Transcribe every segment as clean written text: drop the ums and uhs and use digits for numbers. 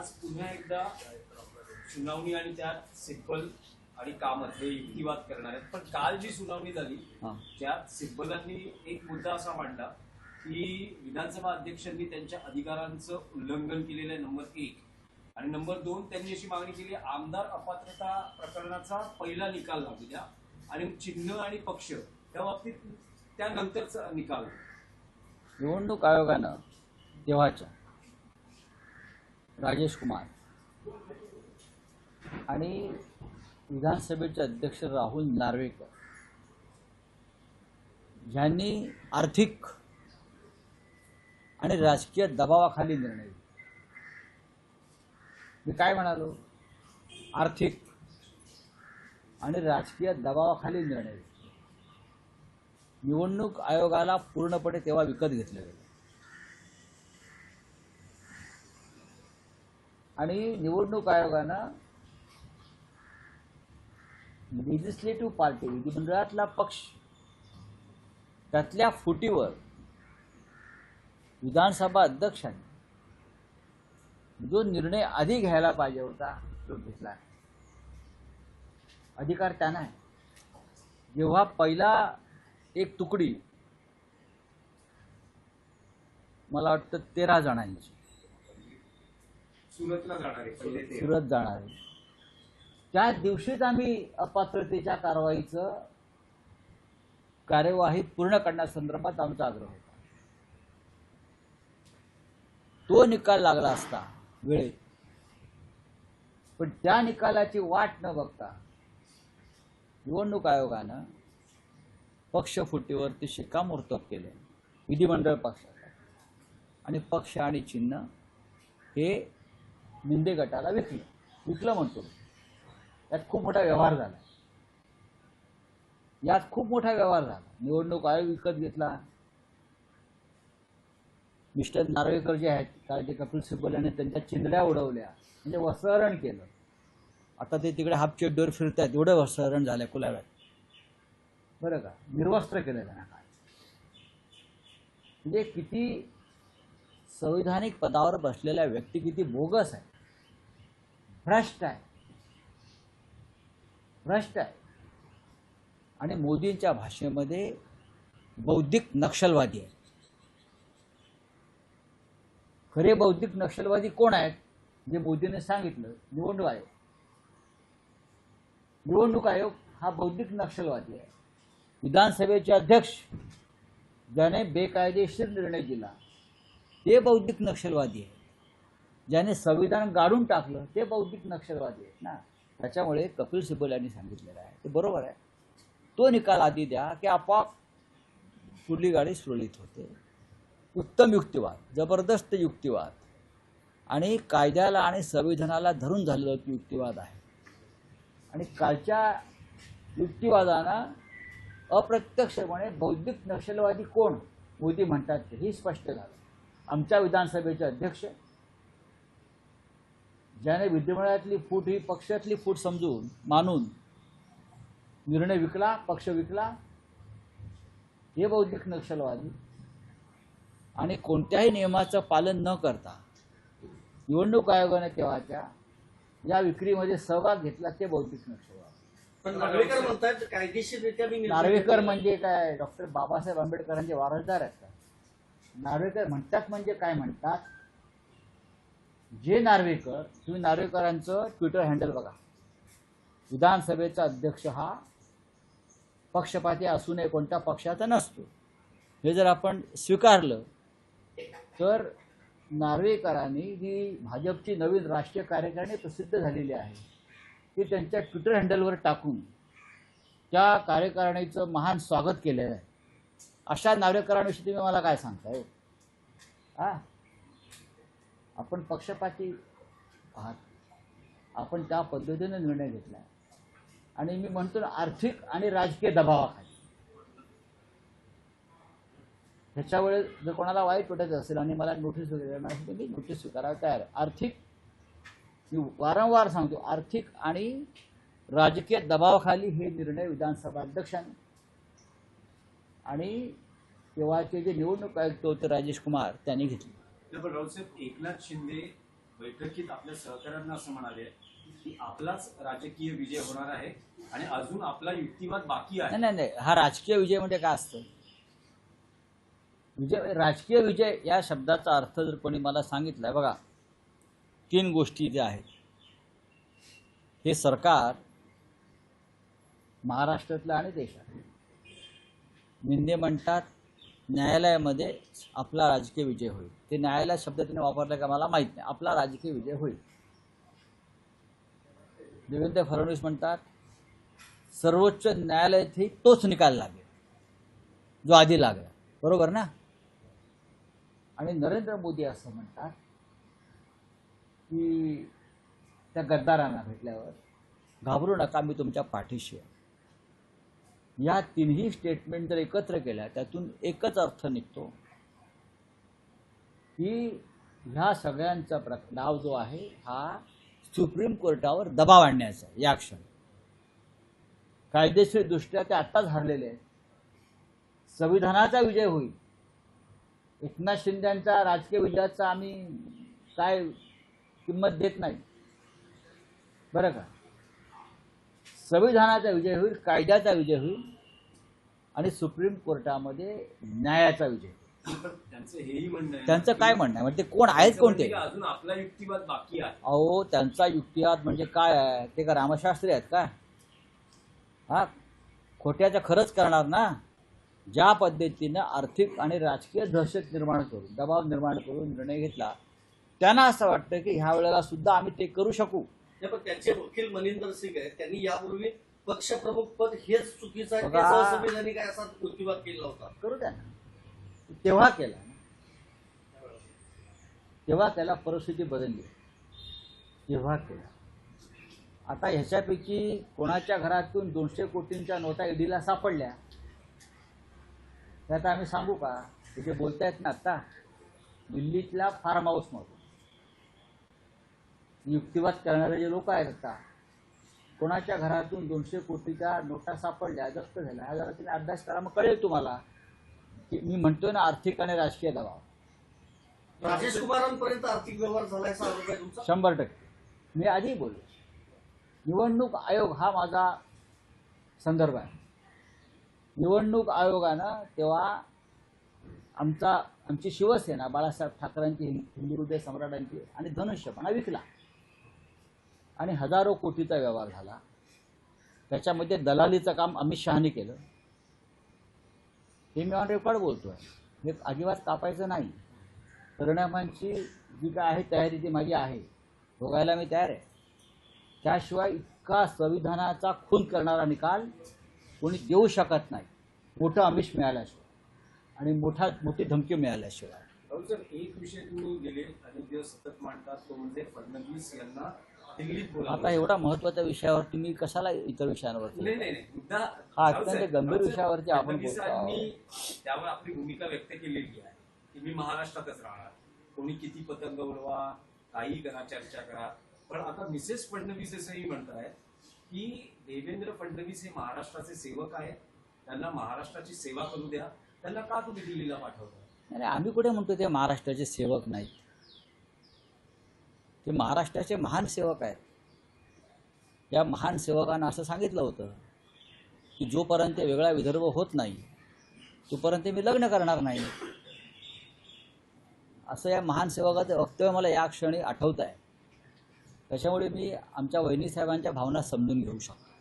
आज पुन्हा एकदा सुनावणी आणि त्यात सिब्बल आणि कामत हे युक्तिवाद करणार आहेत. पण काल जी सुनावणी झाली त्यात सिब्बलांनी एक मुद्दा असा मांडला की विधानसभा अध्यक्षांनी त्यांच्या अधिकारांचं उल्लंघन केलेलं आहे, नंबर 1. आणि नंबर 2, त्यांनी अशी मागणी केली आमदार अपात्रता प्रकरणाचा पहिला निकाल लागू द्या आणि चिन्ह आणि पक्ष त्या बाबतीत त्यानंतरचा निकाल. निवडणूक आयोगानं तेव्हाच्या राजेश कुमार आणि विधानसभेचे अध्यक्ष राहुल नार्वेकर यांनी आर्थिक आणि राजकीय दबावाखाली निर्णय घेतला. मी काय म्हणालो? आर्थिक आणि राजकीय दबावाखाली निर्णय घेतला. निवडणूक आयोगाला पूर्णपणे तेव्हा विकत घेतलं गेलं आणि निवडणूक आयोगानं लेजिस्लेटिव्ह पार्टी विधिमंडळातला पक्ष त्यातल्या फुटीवर विधानसभा अध्यक्षांनी जो निर्णय आधी घ्यायला पाहिजे होता तो घेतला. अधिकार त्यांना आहे. जेव्हा पहिला एक तुकडी मला वाटतं 13 जणांची सुरतला जाणार आहे, सुरत जाणार आहे, त्या दिवशीच आम्ही अपात्रतेच्या कार्यवाही पूर्ण करण्यासंदर्भात आमचा आग्रह होता. तो निकाल लागला असता वेळेत, पण त्या निकालाची वाट न बघता निवडणूक आयोगानं पक्ष फुटीवरती शिक्कामोर्तब केलं विधिमंडळ पक्षाचा आणि पक्ष आणि चिन्ह हे मिंदे गटाला विकलं म्हणतो. यात खूप मोठा व्यवहार झाला. निवडणूक आयोग विकत घेतला. मिस्टर नार्वेकर जे आहेत काल ते कपिल सिब्बल यांनी त्यांच्या चिंधड्या उडवल्या, म्हणजे वस्त्रहरण केलं. आता ते तिकडे हाफ चड्डीवर फिरतात, एवढं वस्त्रहरण झालं कुलाव्यात, बरं का, निर्वस्त्र केलं त्यांना. काय म्हणजे किती संविधानिक पदावर बसलेल्या व्यक्ती किती बोगस आहे, भ्रष्ट आहे. आणि मोदींच्या भाषेमध्ये बौद्धिक नक्षलवादी आहे. खरे बौद्धिक नक्षलवादी कोण आहेत? जे मोदींनी सांगितलं, निवडणूक आयोग हा बौद्धिक नक्षलवादी आहे. विधानसभेचे अध्यक्ष ज्याने बेकायदेशीर निर्णय दिला ते बौद्धिक नक्षलवादी आहे. ज्याने संविधान गाडून टाकलं ते बौद्धिक नक्षलवादी आहेत ना. त्याच्यामुळे कपिल सिब्बल यांनी सांगितलेलं आहे ते बरोबर आहे. तो निकाल आधी द्या की आपोआप पुढली गाडी सुरळीत होते. उत्तम युक्तिवाद, जबरदस्त युक्तिवाद आणि कायद्याला आणि संविधानाला धरून झालेला युक्तिवाद आहे. आणि कालच्या युक्तिवादानं अप्रत्यक्षपणे बौद्धिक नक्षलवादी कोण मोदी म्हणतात ते हे स्पष्ट झालं. आमच्या विधानसभेचे अध्यक्ष ज्याने विधिमंडळातली फूट ही पक्षातली फूट मानून निर्णय विकला, पक्ष विकला, हे बौद्धिक नक्षलवादी. आणि कोणत्याही नियमाचं पालन न करता निवडणूक आयोगाने तेव्हाच्या या विक्रीमध्ये सहभाग घेतला ते बौद्धिक नक्षलवादी. पण नार्वेकर म्हणतात कायदेशीररित्या नार्वेकर म्हणजे काय? डॉक्टर बाबासाहेब आंबेडकरांचे वारसदार आहेत का? नार्वेकर म्हणतात म्हणजे काय म्हणतात? जे नार्वेकर, तुम्ही नार्वेकरांचं ट्विटर हँडल बघा. विधानसभेचा अध्यक्ष हा पक्षपाती असू नये, कोणत्या पक्षाचा नसतो, हे जर आपण स्वीकारलं तर नार्वेकरांनी जी भाजपची नवीन राष्ट्रीय कार्यकारिणी प्रसिद्ध झालेली आहे ती त्यांच्या ट्विटर हँडलवर टाकून त्या कार्यकारिणीचं महान स्वागत केलेलं आहे. अशा नार्वेकरांविषयी तुम्ही मला काय सांगताय? आपण पक्षपाती आहात. आपण त्या पद्धतीने निर्णय घेतला आणि मी म्हणतो ना, आर्थिक आणि राजकीय दबावाखाली. ह्याच्यामुळे जर कोणाला वाईट वाटायचं असेल आणि मला नोटीस वगैरे असेल मी नोटीस स्वीकारायला तयार आहे. आर्थिक, मी वारंवार सांगतो, आर्थिक आणि राजकीय दबावाखाली हे निर्णय विधानसभा अध्यक्षांनी आणि तेव्हाचे जे निवडणूक आयुक्त होते राजेश कुमार त्यांनी घेतले. पण राऊतसाहेब, एकनाथ शिंदे बैठकीत आपल्या सहकाऱ्यांना असं म्हणाले की आपलाच राजकीय विजय होणार आहे आणि अजून आपला युक्तिवाद बाकी आहे. नाही नाही नाही, हा राजकीय विजय म्हणजे काय असतं? विजय, राजकीय विजय या शब्दाचा अर्थ जर कोणी मला सांगितलाय, बघा 3 गोष्टी ज्या आहेत. हे सरकार महाराष्ट्रातलं आणि देशात निंदे म्हणतात न्यायालयामध्ये आपला राजकीय विजय होईल. ते न्यायालय शब्द तिने वापरला का मला माहित नाही. आपला राजकीय विजय होईल. देवेंद्र फडणवीस म्हणतात सर्वोच्च न्यायालयातही तोच निकाल लागेल जो आधी लागला. बरोबर ना? आणि नरेंद्र मोदी असं म्हणतात की त्या गद्दारांना भेटल्यावर घाबरू नका, मी तुमच्या पाठीशी आहे. या 3ही स्टेटमेंट जर एकत्र केल्या त्यातून एकच अर्थ निघतो की ह्या सगळ्यांचा डाव जो आहे हा सुप्रीम कोर्टावर दबाव आणण्याचा आहे. या क्षणी कायदेशीर दृष्ट्या ते आत्ताच हरलेले आहेत. संविधानाचा विजय होईल. एकनाथ शिंदेच्या राजकीय विजयाचा आम्ही काय किंमत देत नाही बरं का. संविधानाचा विजय होईल, कायद्याचा विजय होईल आणि सुप्रीम कोर्टामध्ये न्यायाचा विजय होईल. त्यांचं हेही म्हणणं आहे. त्यांचं काय म्हणणं आहे? म्हणजे ते कोण आहेत कोणते? अजून आपला युक्तिवाद बाकी आहे. अहो, त्यांचा युक्तिवाद म्हणजे काय आहे? ते का रामशास्त्री आहेत का? हा, खोट्याचं खरंच करणार ना. ज्या पद्धतीनं आर्थिक आणि राजकीय दहशत निर्माण करून, दबाव निर्माण करून निर्णय घेतला, त्यांना असं वाटतं की ह्या वेळेला सुद्धा आम्ही ते करू शकू. पण त्यांचे वकील मनिंदर सिंग आहेत, त्यांनी यापूर्वी पक्षप्रमुख पद हेच चुकीचं आहे, बघा. हे असंविधानिक आहे असा युक्तिवाद केला होता. करू द्या ना. तेव्हा केला ना, तेव्हा त्याला परिस्थिती बदलली, तेव्हा केला. आता ह्याच्यापैकी कोणाच्या घरातून 200 कोटींच्या नोटा ईडीला सापडल्या त्यात आम्ही सांगू का? ते जे बोलतायत ना आता दिल्लीतल्या फार्म हाऊसमधून युक्तिवाद करणारे जे लोक आहेत, आता कोणाच्या घरातून 200 कोटीच्या नोटा सापडल्या, जप्त झाल्या, हा जरा तुम्ही अभ्यास करा, मग कळेल तुम्हाला की मी म्हणतोय ना आर्थिक आणि राजकीय दबाव. राजेश कुमारांपर्यंत आर्थिक व्यवहार झाला असा आरोप आहे तुमचा? 100%. मी आधी बोललो, निवडणूक आयोग हा माझा संदर्भ आहे. निवडणूक आयोगानं तेव्हा आमची शिवसेना बाळासाहेब ठाकरेंची, हिंदू हृदय सम्राटांची आणि धनुष्यपणा विकला आणि हजारो कोटीचा व्यवहार झाला. त्याच्यामध्ये दलालीचं काम अमित शहानी केलं. हे मी ऑन रेकॉर्ड बोलतोय. हे अजिबात कापायचं नाही. परिणामांची जी काय आहे तयारी ती माझी आहे, भोगायला मी तयार आहे. त्याशिवाय इतका संविधानाचा खून करणारा निकाल कोणी देऊ शकत नाही, मोठं आमिष मिळाल्याशिवाय आणि मोठी धमकी मिळाल्याशिवाय. सर, एक विषय तुम्ही गेले अनेक दिवस सतत मांडतात, तो म्हणजे फडणवीस यांना दिल्लीत बोलावलं. आता एवढा महत्वाच्या विषयावरती मी कशाला इतर विषयांवरती? नाही, मुद्दा हा अत्यंत गंभीर विषयावरती आपण बोलतो. फडणवीसांनी त्यावर आपली भूमिका व्यक्त केलेली आहे की मी महाराष्ट्रातच राहणार, कोणी किती पतंग उडवा, काही करा, चर्चा करा. पण आता मिसेस फडणवीस असंही म्हणतायत की देवेंद्र फडणवीस हे महाराष्ट्राचे सेवक आहेत, त्यांना महाराष्ट्राची सेवा करू द्या, त्यांना का तुम्ही दिल्लीला पाठवता? नाही, आम्ही कुठे म्हणतो ते महाराष्ट्राचे सेवक नाहीत. ते महाराष्ट्राचे महान सेवक आहेत. या महान सेवकांना असं सांगितलं होतं की जोपर्यंत वेगळा विदर्भ होत नाही तोपर्यंत मी लग्न करणार नाही. असं या महान सेवकाचं वक्तव्य मला या क्षणी आठवत आहे. त्याच्यामुळे मी आमच्या वहिनीसाहेबांच्या भावना समजून घेऊ शकतो.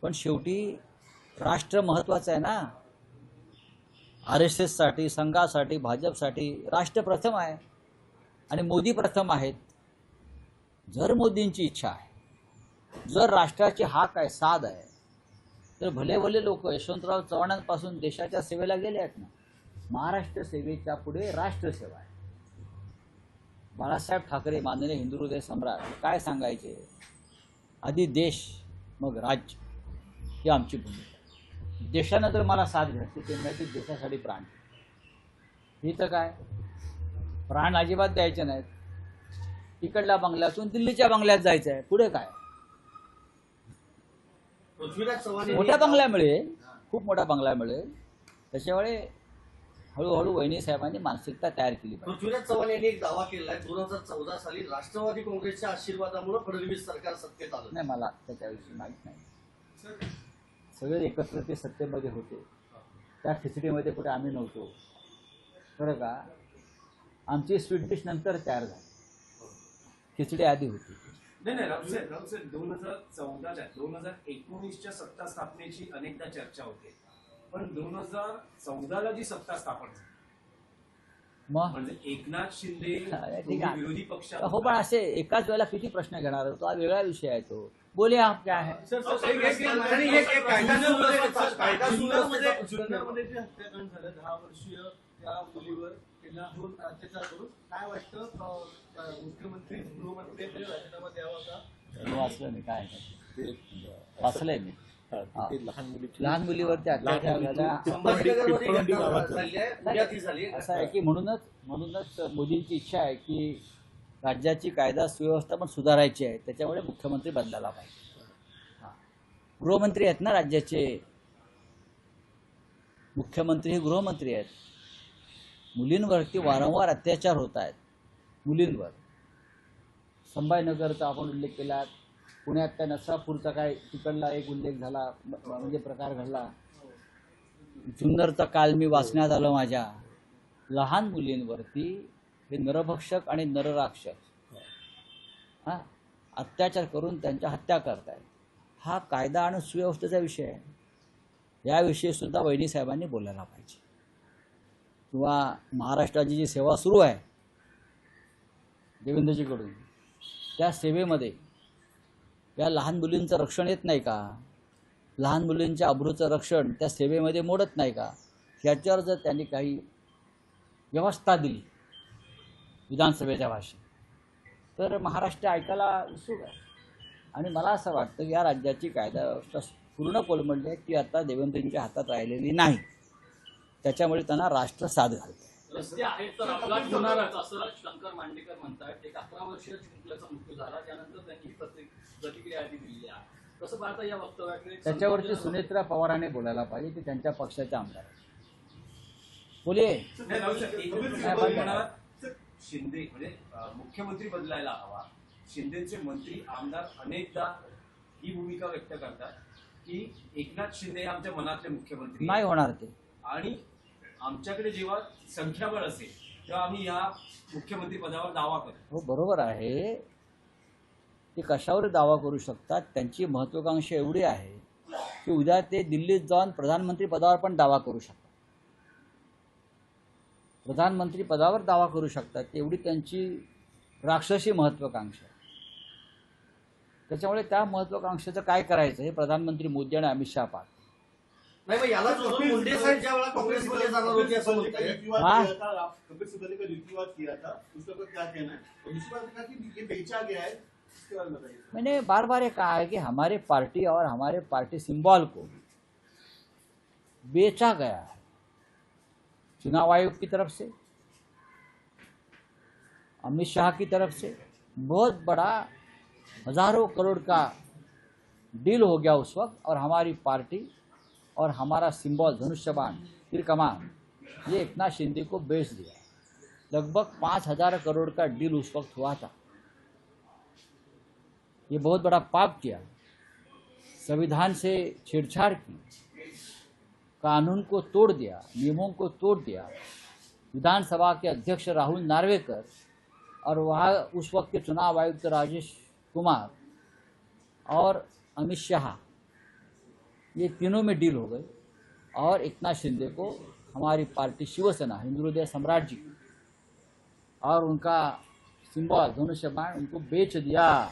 पण शेवटी राष्ट्र महत्त्वाचं आहे ना. RSSसाठी, संघासाठी, भाजपसाठी राष्ट्र प्रथम आहे आणि मोदी प्रथम आहेत. जर मोदींची इच्छा आहे, जर राष्ट्राची हाक आहे, साध आहे, तर भले भले लोक यशवंतराव चव्हाणांपासून देशाच्या सेवेला गेले आहेत ना. महाराष्ट्र सेवेच्या पुढे राष्ट्रसेवा आहे. बाळासाहेब ठाकरे, माननीय हिंदू हृदय सम्राट, काय सांगायचे? आधी देश मग राज्य, ही आमची भूमिका. देशानं तर मला साथ घ्यायची, ते म्हणजे देशासाठी प्राण. ही तर काय, प्राण अजिबात द्यायचे नाहीत. इकडल्या बंगल्यातून दिल्लीच्या बंगल्यात जायचं आहे, पुढे काय? पृथ्वीराज चव्हाण मोठ्या बंगल्या मिळेल, खूप मोठा बंगला मिळेल. त्याच्यामुळे हळूहळू वहिनी साहेबांनी मानसिकता तयार केली पाहिजे. पृथ्वीराज चव्हाण यांनी एक दावा केलाय 2014 साली राष्ट्रवादी काँग्रेसच्या आशीर्वादामुळे फडणवीस सरकार सत्तेत आलं. नाही, मला त्याच्याविषयी माहीत नाही. सगळे एकत्र ते सत्तेमध्ये होते. त्या खिचडीमध्ये कुठे आम्ही नव्हतो, बरं का. आमची स्वीट डिश नंतर तयार झाली, खिचडी आधी होती. नाही रावसाहेब 2014च्या 2019च्या सत्ता स्थापनेची अनेकदा चर्चा होते, पण 2014ला जी सत्ता स्थापन झाली मग म्हणजे एकनाथ शिंदे ठीक आहे. विरोधी पक्षात हो, पण असे एकाच वेळेला किती प्रश्न घेणार होतो, हा वेगळा विषय आहे तो. बोले आप क्या है. जुन्नरमध्ये जे हत्याकांड झालं 10 वर्षीय त्या मुलीवर त्यांना घेऊन अत्याचार करून काय वाटतं मुख्यमंत्री गृहमंत्री राजीनामा द्यावा का? वाचलं मी काय वाचलंय मी. लहान मुलीवरती अत्याचार झाला. असं आहे की म्हणूनच मोदींची इच्छा आहे की राज्याची कायदा सुव्यवस्था पण सुधारायची आहे, त्याच्यामुळे मुख्यमंत्री बदलायला पाहिजे. गृहमंत्री आहेत ना राज्याचे, मुख्यमंत्री हे गृहमंत्री आहेत. मुलींवरती वारंवार अत्याचार होत आहेत, मुलींवर. संभाजीनगरचा आपण उल्लेख केला, पुण्यात त्या नसापूरचा काय तिकडला एक उल्लेख झाला, म्हणजे प्रकार घडला. जुन्नरचा काल मी वाचण्यात आलं माझ्या. लहान मुलींवरती हे नरभक्षक आणि नरराक्षक अत्याचार करून त्यांच्या हत्या करतायत. हा कायदा आणि सुव्यवस्थेचा विषय आहे, याविषयी सुद्धा वहिनी साहेबांनी बोलायला पाहिजे. किंवा महाराष्ट्राची जी सेवा सुरू आहे देवेंद्रजीकडून, त्या सेवेमध्ये या लहान मुलींचं रक्षण येत नाही का? लहान मुलींच्या अब्रूचं रक्षण त्या सेवेमध्ये मोडत नाही का? याच्यावर जर त्यांनी काही व्यवस्था दिली विधानसभेच्या भाषेत, तर महाराष्ट्र ऐकायला उत्सुक आहे. आणि मला असं वाटतं की या राज्याची कायदा व्यवस्था पूर्ण कोलमडली आहे, ती आता देवेंद्रजींच्या हातात राहिलेली नाही. त्याच्यामुळे त्यांना राष्ट्र साथ घालते. रस्ते आहेत तर अपघात होणारच असं शंकर मांडेकर म्हणतात. एक 11 वर्षीय चिमुकल्याचा मृत्यू झाला, त्यानंतर त्यांनी प्रतिक्रिया आधी दिली आहे. कसं पाहता या वक्तव्याकडे? त्याच्यावरती सुनेत्रा पवारांनी बोलायला पाहिजे, ते त्यांच्या पक्षाच्या आमदार आहेत. बोले शिंदे म्हणजे मुख्यमंत्री बदलायला हवा. शिंदेचे मंत्री आमदार अनेकदा ही भूमिका व्यक्त करतात की एकनाथ शिंदे हे आमच्या मनातले मुख्यमंत्री नाही होणार ते. आणि आमच्याकडे जेव्हा संख्याबळ असेल तेव्हा आम्ही या मुख्यमंत्री पदावर दावा करू. हो, बरोबर आहे. ते कशावर दावा करू शकतात? त्यांची महत्वाकांक्षा एवढी आहे की उद्या ते दिल्लीत जाऊन प्रधानमंत्री पदावर पण दावा करू शकतात. प्रधानमंत्री पदावर दावा करू शकतात, एवढी त्यांची राक्षसी महत्वाकांक्षा. त्याच्यामुळे त्या महत्वाकांक्षेचं काय करायचं हे प्रधानमंत्री मोदी आणि अमित शहा पाहतात. नाही, मग याला जोडून मुंडे साहेब ज्या वेळा काँग्रेसमध्ये जाणार होते असं म्हणताय. कपिल सिब्बल का युक्तिवाद किया था, उसका क्या कहना है? और दूसरी बात कहा कि ये बेचा गया है, इसके बारे में बताइए. मैंने बार बार ये कहा है कि हमारे पार्टी और हमारे पार्टी सिंबल को बेचा गया है चुनाव आयोग की तरफ से, अमित शाह की तरफ से. बहुत बड़ा हजारों करोड़ का डील हो गया उस वक्त, और हमारी पार्टी और हमारा सिंबल धनुष्यबाण तीर कमान ये एकनाथ शिंदे को बेच दिया. लगभग 5,000 करोड़ का डील उस वक्त हुआ था. ये बहुत बड़ा पाप किया, संविधान से छेड़छाड़ की, कानून को तोड़ दिया, नियमों को तोड़ दिया. विधानसभा के अध्यक्ष राहुल नार्वेकर और वहाँ उस वक्त के चुनाव आयुक्त राजेश कुमार और अमित शाह, ये तीनों में डील हो गई. और एकनाथ शिंदे को हमारी पार्टी शिवसेना हिंदू हृदय सम्राट जी और उनका सिंबल धनुष्यबाण उनको बेच दिया.